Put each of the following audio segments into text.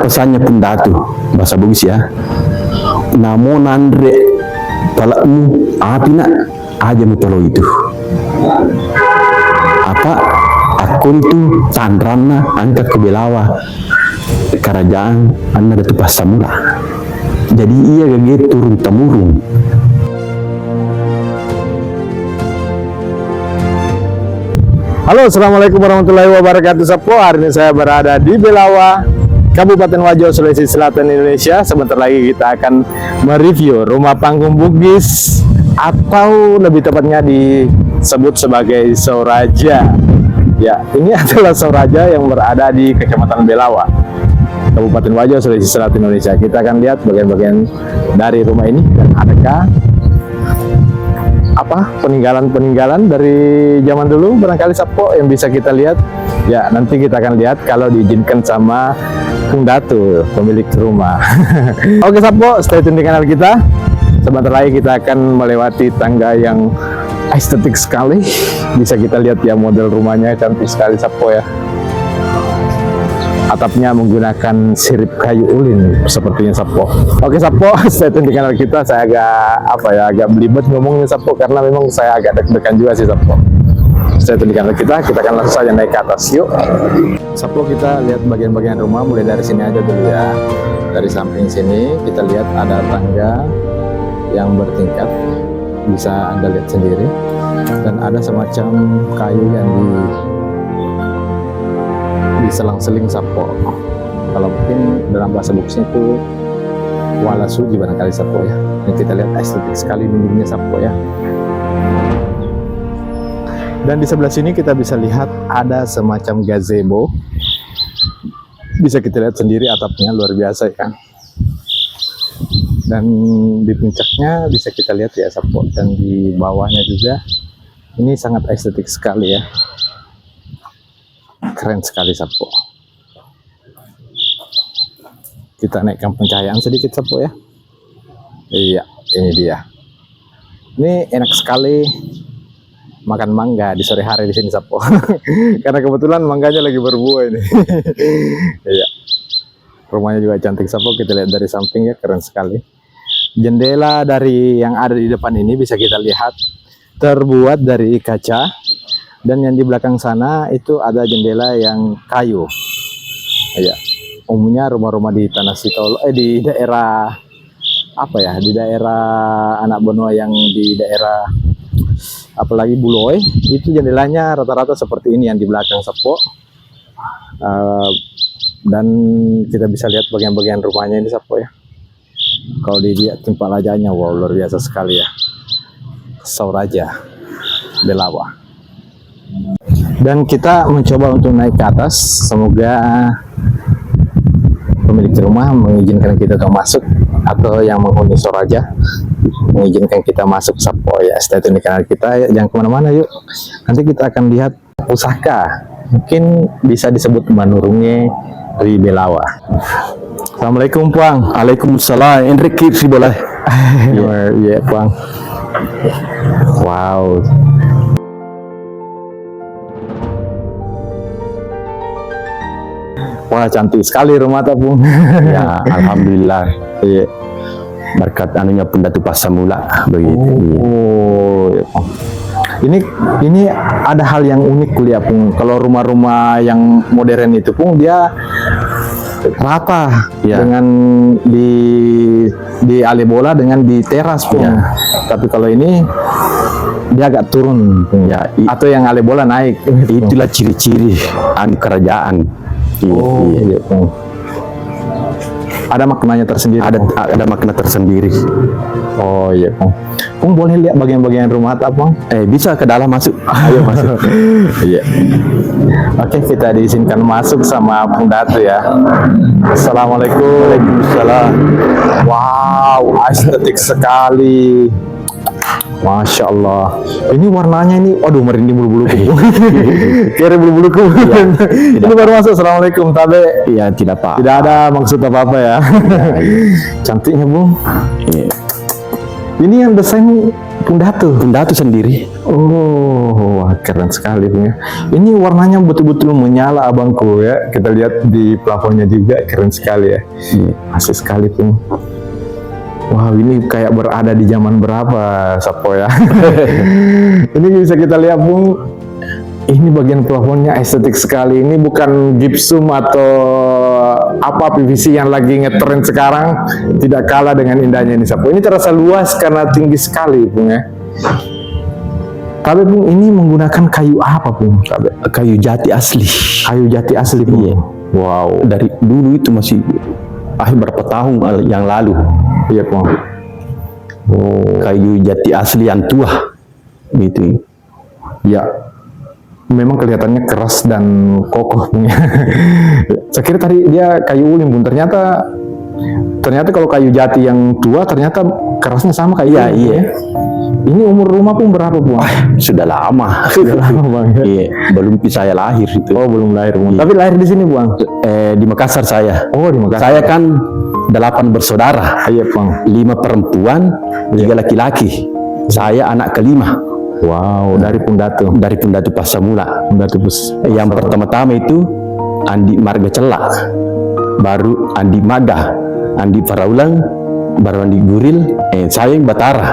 pesannya pendatu bahasa Bugis ya. Namo nandre palamu api nak aja mutolo itu. Apa akun tu tandrana angkat ke Belawa kerajaan anda datu Pasamula. Jadi ia gage turun temurun. Halo, assalamualaikum warahmatullahi wabarakatuh. Sapo, hari ini saya berada di Belawa, Kabupaten Wajo, Sulawesi Selatan, Indonesia. Sebentar lagi kita akan mereview rumah panggung Bugis, atau lebih tepatnya disebut sebagai Soraja. Ya, ini adalah Soraja yang berada di Kecamatan Belawa, Kabupaten Wajo, Sulawesi Selatan, Indonesia. Kita akan lihat bagian-bagian dari rumah ini dan adakah peninggalan dari zaman dulu barangkali Sapo yang bisa kita lihat. Ya, nanti kita akan lihat kalau diizinkan sama Kung Datu, pemilik rumah. Oke Sapo, stay tune di kanal kita. Sebentar lagi kita akan melewati tangga yang estetik sekali. Bisa kita lihat ya, model rumahnya cantik sekali Sapo ya. Atapnya menggunakan sirip kayu ulin sepertinya Sapo. Oke Sapo, stay tune di kanal kita. Saya agak belibet ngomongnya Sapo karena memang saya agak deg-degan juga sih Sapo. Stay tune di kanal kita akan langsung saja naik ke atas yuk. Sapo, kita lihat bagian-bagian rumah mulai dari sini aja dulu ya. Dari samping sini kita lihat ada tangga yang bertingkat, bisa Anda lihat sendiri, dan ada semacam kayu yang diselang-seling Sapo. Kalau mungkin dalam bahasa Bugisnya itu wala suji barangkali Sapo ya. Ini kita lihat estetik sekali dindingnya Sapo ya. Dan di sebelah sini kita bisa lihat ada semacam gazebo. Bisa kita lihat sendiri atapnya luar biasa ya. Dan di puncaknya bisa kita lihat ya Sapo, dan di bawahnya juga ini sangat estetik sekali ya. Keren sekali Sapo. Kita naikkan pencahayaan sedikit Sapo ya. Iya, ini dia. Ini enak sekali makan mangga di sore hari di sini Sapo. Karena kebetulan mangganya lagi berbuah ini. Iya. Rumahnya juga cantik Sapo. Kita lihat dari samping ya, keren sekali. Jendela dari yang ada di depan ini bisa kita lihat terbuat dari kaca. Dan yang di belakang sana itu ada jendela yang kayu. Ya, umumnya rumah-rumah di Tanah Sitolo, di daerah di daerah Anak Benua, yang di daerah apalagi Buloy, itu jendelanya rata-rata seperti ini yang di belakang Sapo. Dan kita bisa lihat bagian-bagian rumahnya ini Sapo ya. Kalau dilihat tempat rajanya, wow, luar biasa sekali ya. Soraja Belawa. Dan kita mencoba untuk naik ke atas. Semoga pemilik rumah mengizinkan kita untuk masuk, atau yang menghuni Soraja mengizinkan kita masuk Sapo ya. Stay tune di kanal kita ya, jangan kemana-mana yuk. Nanti kita akan lihat pusaka, mungkin bisa disebut manurungnya dari Belawa. Assalamualaikum Puang. Waalaikumsalam. Enrique sih boleh. Iya Puang. Wow. Wah, cantik sekali rumah Tapung. Ya, alhamdulillah. Iya. Berkat anunya Pendatu Pasamula begitu. Oh, ya. Ini ada hal yang unik kuliah Pung. Kalau rumah-rumah yang modern itu Pung, dia rata ya, dengan di alebola dengan di teras Pung. Ya. Tapi kalau ini dia agak turun Pung. Ya, atau yang alebola naik. Itulah ciri-ciri kerajaan. Oh, iya Pung. Ada maknanya tersendiri. Ada makna tersendiri. Oh iya Pung. Pung boleh lihat bagian-bagian rumah tak Pung? Bisa ke dalam masuk. Ayo masuk. Iya. Oke, kita diizinkan masuk sama Kung Datu ya. Assalamualaikum. Waalaikumsalam. Wow, estetik sekali. Masya Allah. Ini warnanya ini, waduh, merinding bulu-buluku. Kira bulu-buluku. Ya, ini baru masuk. Assalamualaikum. Tabe. Iya, tidak apa. Tidak ada maksud apa-apa ya. Cantiknya Bung. Iya. Ini yang desain Pundatu sendiri. Oh, wah, keren sekali Bung ya. Ini warnanya betul-betul menyala abangku ya. Kita lihat di plafonnya juga keren sekali ya. Asli sekali Bung. Wow, ini kayak berada di zaman berapa Sapo ya. Ini bisa kita lihat Bung. Ini bagian plafonnya estetik sekali. Ini bukan gypsum atau apa PVC yang lagi ngetren sekarang, tidak kalah dengan indahnya ini Sapo. Ini terasa luas karena tinggi sekali Bung ya. Tapi Bung, ini menggunakan kayu apa Bung? Kayu jati asli. Kayu jati asli Bung. Iya. Wow. Dari dulu itu masih beberapa tahun yang lalu. Iya Bung. Oh. Kayu jati asli yang tua. Gitu. Ya. Memang kelihatannya keras dan kokoh Bung ya. Saya kira tadi dia kayu ulin Bung. Ternyata kalau kayu jati yang tua ternyata kerasnya sama kayak Iya. Ini umur rumah pun berapa Bung? Sudah lama. Sudah lama Bang. Iya, belum saya lahir itu. Oh, belum lahir Bung. Iya. Tapi lahir di sini Bang. Di Makassar saya. Oh, di Makassar. Saya kan 8 bersaudara. Iya Bang. 5 perempuan, 3 laki-laki. Saya anak kelima. Wow, dari Pundatu. Dari Pundatu Passamula. Yang pertama-tama itu Andi Marga Celak, baru Andi Maga, Andi Paraulang, baru Andi Guril, saya yang Batara.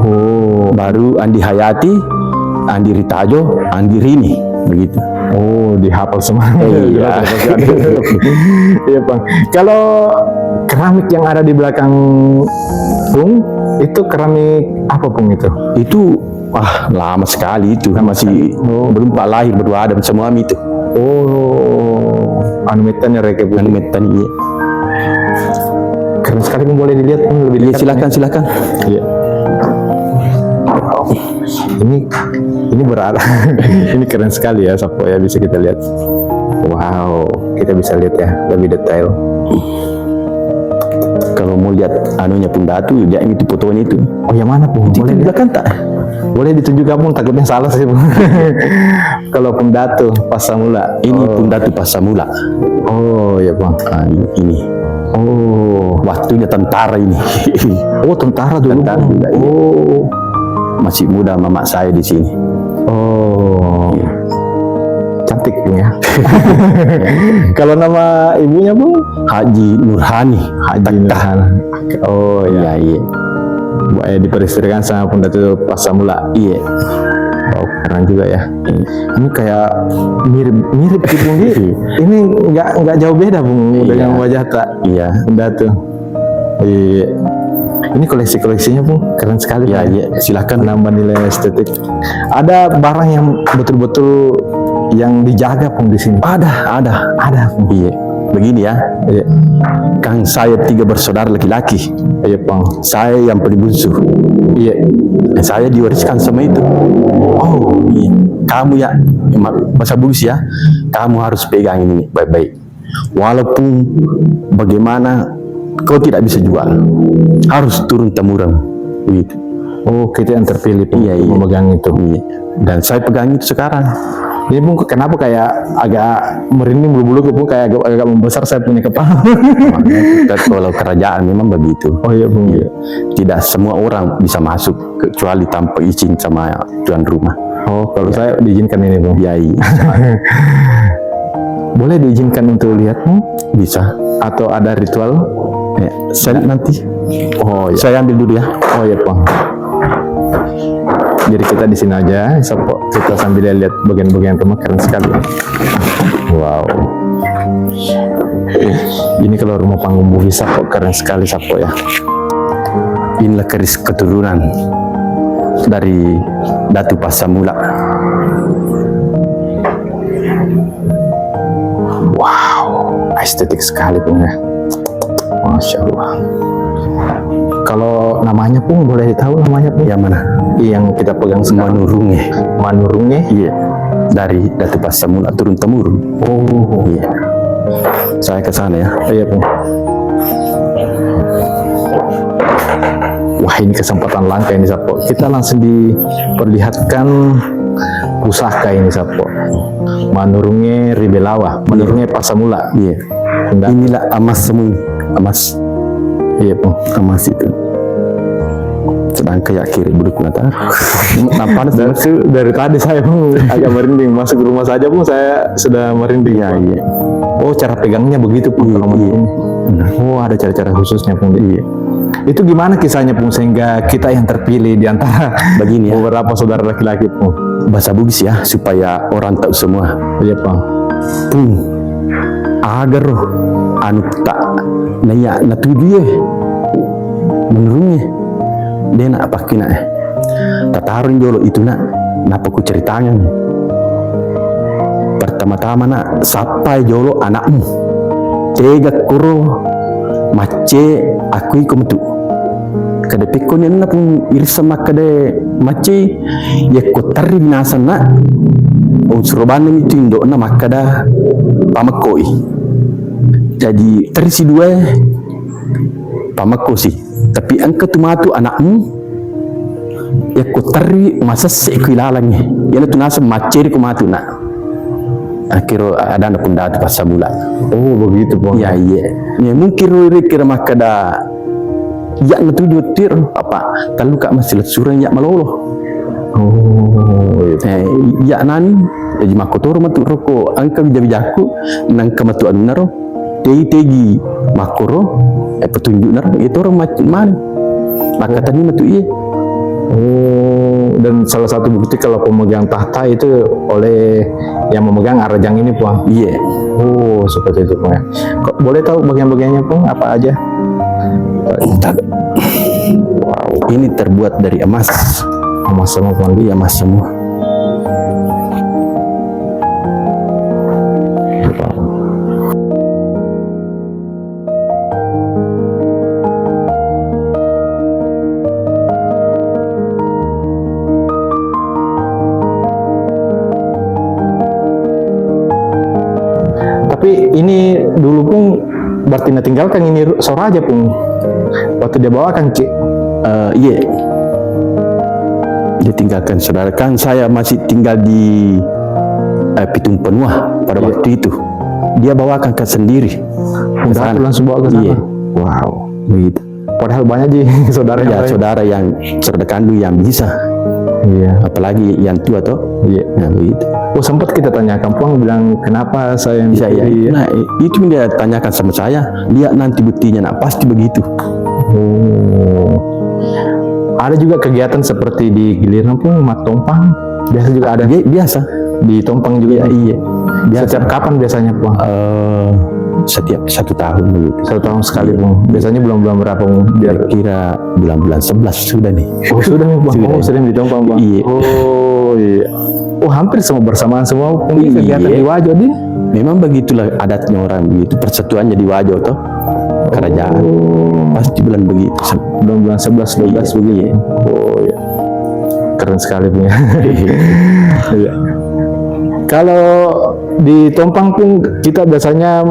Oh, baru Andi Hayati, Andi Ritajo, Andi Rini, begitu. Oh, dihafal semua. Iya. Iya Bang. Kalau keramik yang ada di belakang Bung, itu keramik apa Bung itu? Itu lama sekali itu, masih belum Pak lahir berdua Adam semua itu. Oh, anumetan ya Reke Bung. Anumetan, iya. Keren sekali Bung, boleh dilihat Bung lebih dekat. Silakan. Iya. Ini berada. Ini keren sekali ya Sapo ya, bisa kita lihat. Wow, kita bisa lihat ya lebih detail. Kalau mau lihat anunya Pundatu, dia itu fotonya itu. Oh, yang mana Bung? Boleh lihat tak? Boleh ditunjukkan Bung, takutnya salah sih Bung. Kalau Pundatu Passamula. Ini Pundatu Passamula. Oh ya Bang. Ini. Oh, waktunya tentara ini. Oh, tentara dulu. Tentara juga. Oh, masih muda mama saya di sini. Oh, iya. Cantik Bung ya. Kalau nama ibunya Bung? Haji Nurhani. Oh iya. Diperistrikan sama Pundatu Passamula. Iya. Oh, keren juga ya. Ini kayak mirip gitu Bung. Ini nggak jauh beda Bung dengan wajah tak. Iya. Pundatu. Iya. Ini koleksinya Bung, keren sekali. Iya. Silakan nambah nilai estetik. Ada barang yang betul-betul yang dijaga Bung di sini. Ada Bung. Iya. Begini ya. Iya. Kan saya 3 bersaudara laki-laki. Iya Bang. Saya yang paling bungsu. Iya. Saya diwariskan sama itu. Oh iya. Kamu ya, masa bagus ya. Kamu harus pegang ini baik-baik. Walaupun bagaimana kau tidak bisa jual, harus turun temurun. Gitu. Oh, kita yang terpilih iya. memegang itu. Iya. Dan saya pegang itu sekarang. Ini Bung, kenapa kayak agak merinding bulu-bulu Bung, kayak agak membesar saya punya kepala. Kalau kerajaan memang begitu. Oh iya Bung. Iya. Tidak semua orang bisa masuk kecuali tanpa izin sama tuan rumah. Oh, kalau saya diizinkan ini Bung. Iya. Boleh diizinkan untuk lihat Bung? Bisa. Atau ada ritual? Saya nanti. Oh iya. Saya ambil dulu ya. Oh iya Bang. Jadi kita di sini aja, kita sambil lihat bagian-bagian rumah, keren sekali. Wow. Ini kalau rumah panggung Bumi Sapo, keren sekali Sapo ya. Inilah keris keturunan dari Datu Passamula. Wow, estetik sekali Bung ya. Masya Allah. Kalau namanya Bung, boleh tahu namanya Bung? Yang mana? Yang kita pegang sekarang. Manurunge. Iya. Dari Datu Passamula turun temurun. Oh iya. Saya ke sana ya. Iya Bung. Wah, ini kesempatan langka ini Sapo. Kita langsung diperlihatkan pusaka ini Sapo. Manurunge Ribelawa, Manurunge Passamula. Iya. Inilah emas semua. Emas. Iya Bung. Emas itu. sedang kayak kiri buduk natar. Panas Dari tadi saya pun agak merinding. Masuk ke rumah saja pun saya sudah merinding. Iya, Pung. iya. Oh, cara pegangnya begitu pun kalau menurun. Oh, ada cara-cara khususnya pun. Iya. Itu gimana kisahnya pun sehingga kita yang terpilih di antara Begini ya, beberapa saudara laki-laki pun. bahasa Bugis ya supaya orang tahu semua. Iya, Pang. Pung, agar roh anu tak naya natuju ye menurunnya dia nak apa kina tatarun jolo itu nak napa ku ceritangan pertama-tama nak sampai jolo anakmu tega kuro mace aku iku metu kada pekon na pun irsa makade mace ya ko tarri binasan nak unsur banding itu indo na makada pamakoi jadi terisi dua pamako sih tapi angka tumatu anakmu ya ko tarri masa sekuilalangnya yana tunasa maceri ko matu na akhirnya ada na punda tu pasal mula. Oh, begitu pun. Ya iya ya mungkin roi kira makada ya natuju tir apa kalau kak masih surang ya malolo. Oh, Ya nani jadi makotor matu roko angka bijaku nang kamatu anunaro tegi makoro petunjuk naro itu orang macam mana maka tadi matu iya. Oh, dan salah satu bukti kalau pemegang tahta itu oleh yang memegang arajang ini, Puang. Iya. Oh, seperti itu, Puang. Kok boleh tahu bagian-bagiannya, Puang? Apa aja? Wow, ini terbuat dari emas. Emas semua, Puang. Iya, emas semua. Tapi ini dulu pun berarti tinggalkan ini Soraja pun waktu dia bawakan Ki. Iya. Dia tinggalkan saudara kan saya masih tinggal di Pitung Penuah pada waktu itu. Dia bawakan ke sendiri. Udah langsung bawa ke sana. Iya. Wow, Begitu. padahal banyak sih saudara yang lain. Saudara yang saudara kandung yang bisa. Iya. Apalagi yang tua toh. Iya. Nah, begitu. Oh, sempat kita tanyakan, Puang bilang kenapa saya yang Saya, dipilih? nah itu dia tanyakan sama saya, lihat nanti buktinya, nah pasti begitu. Oh. Ada juga kegiatan seperti di Giliran pun mat tompang. Biasa juga ada. Biasa. Di tompang juga. Iya. Biasa. Setiap kapan biasanya, Puang? Setiap 1 tahun begitu. 1 tahun sekali, Puang. Biasanya bulan-bulan berapa, Puang? Biar Kira bulan-bulan 11 sudah nih. oh, sudah nih, Puang. Sudah. Oh, sering di tompang, Puang. Iya. Oh, iya. Oh, hampir semua bersamaan semua Puang. Iya. Kegiatan di Wajo din. Memang begitulah adatnya orang begitu. Persatuannya di Wajo toh. Kerajaan. Oh, Pasti bulan begitu. bulan-bulan 11 12 begini. Oh, iya. Keren sekali, Puang. Iya. Kalau di Tompang pun kita biasanya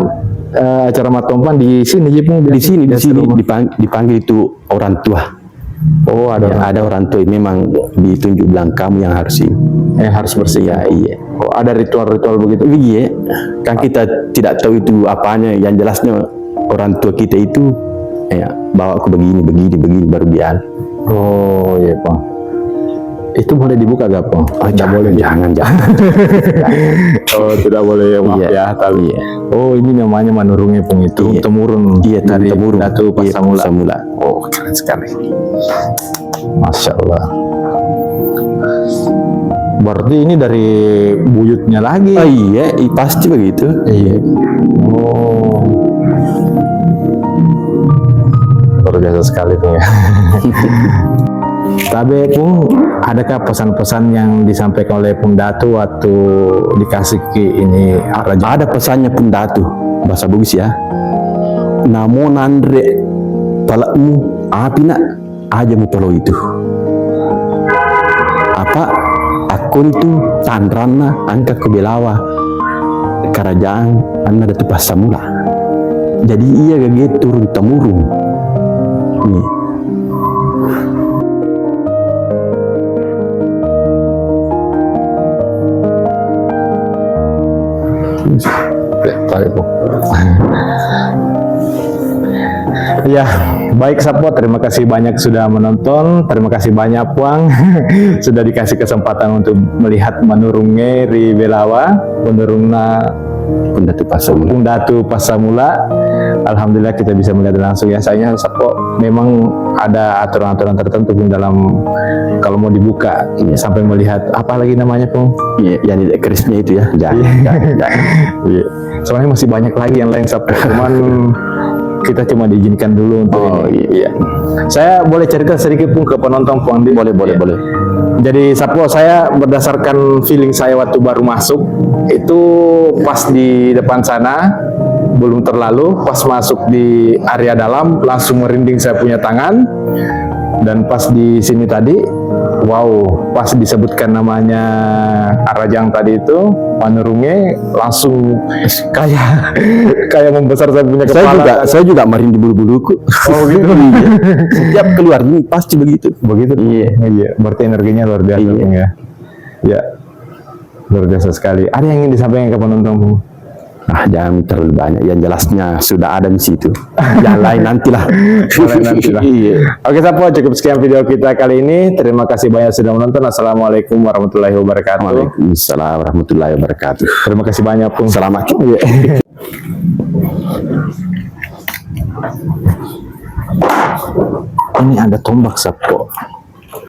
acara mat tompang di sini ya, Pung. Di sini rumah. dipanggil itu orang tua. Oh, ada Ya, ada orang tua memang ditunjuk bilang kamu yang harus ini. harus bersih. Ya, iya. Oh, ada ritual-ritual begitu. Iya, kan kita tidak tahu itu apanya. Yang jelasnya orang tua kita itu ya bawa aku begini baru dia. Oh, iya, Pang. Itu boleh dibuka gak, Pang? Jangan. Oh, tidak boleh, maaf Iya. ya. Tapi Iya. oh, ini namanya manurungi, Pung. Itu Iya. temurun Iya, dari temurun. Datu Pasamula. Pasamula. Oh, keren sekali. Masya Allah. Berarti ini dari buyutnya lagi. Oh iya, pasti begitu. Iya. Oh. Luar biasa sekali, Pung, ya. Tapi, Pung, adakah pesan-pesan yang disampaikan oleh Pung Datu waktu dikasih ke ini raja? Ada pesannya pun Datu bahasa Bugis ya. Namo nandre palakmu api nak aja mu palo itu. Apa akun itu tandrana angka kebelawa kerajaan anda Datu Pasamula. Jadi iya gage turun temurun. Nih. Tarik, Pung. Ya, baik Sapo, terima kasih banyak sudah menonton. Terima kasih banyak Puang sudah dikasih kesempatan untuk melihat menurunnya Ri Belawa, menurunnya Pundatu Pasamula. Pundatu Pasamula. Alhamdulillah kita bisa melihat langsung ya. Sayangnya Sapo memang ada aturan-aturan tertentu Pung, dalam kalau mau dibuka sampai melihat apa lagi namanya Pung? Iya, yang tidak kerisnya itu ya. Jangan. Iya. Soalnya masih banyak lagi yang lain Sapo, cuman kita cuma diizinkan dulu untuk ini. Iya. Saya boleh cerita sedikit Pung ke penonton Pung Andi? Boleh. Jadi Sapo, saya berdasarkan feeling saya waktu baru masuk itu pas di depan sana belum terlalu, pas masuk di area dalam langsung merinding saya punya tangan, dan pas di sini tadi wow, pas disebutkan namanya Arajang tadi itu Manurunge langsung kayak membesar saya punya kepala. Saya juga merinding bulu-buluku. Oh gitu. Iya. Setiap keluar ini pasti begitu. Iya. Berarti energinya luar biasa Bung, ya. Ya. Luar biasa sekali. Ada yang ingin disampaikan ke penonton Bung? Ah, jangan terlalu banyak. Yang jelasnya sudah ada di situ. Yang lain nantilah. Iya. Oke Sapo, cukup sekian video kita kali ini. Terima kasih banyak sudah menonton. Assalamualaikum warahmatullahi wabarakatuh. Waalaikumsalam warahmatullahi wabarakatuh. Terima kasih banyak Pung. Selamat. Ini ada tombak Sapo.